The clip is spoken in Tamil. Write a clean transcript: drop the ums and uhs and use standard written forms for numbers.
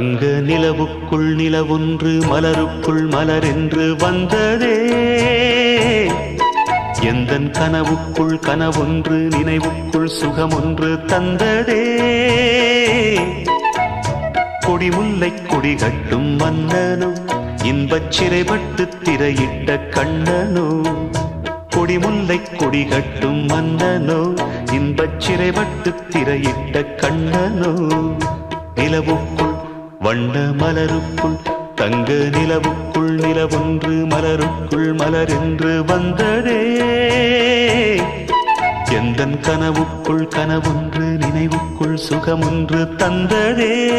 தங்க நிலவுக்குள் நிலவொன்று மலருக்குள் மலரென்று வந்ததே. எந்தன் கனவுக்குள் கனவொன்று நினைவுக்குள் சுகமொன்று தந்ததே. கொடிமுல்லை கொடி கட்டும் மன்னனோ இன்பச் சிறைப்பட்டு திரையிட்ட கண்ணனோ. கொடிமுல்லை கொடி கட்டும் மன்னனோ இன்பச் சிறைப்பட்டு திரையிட்ட கண்ணனோ. நிலவுக்குள் வண்ண மலருக்குள் தங்க நிலவுக்குள் நிலவொன்று மலருக்குள் மலரென்று வந்ததே. எந்தன் கனவுக்குள் கனவொன்று நினைவுக்குள் சுகமொன்று தந்ததே.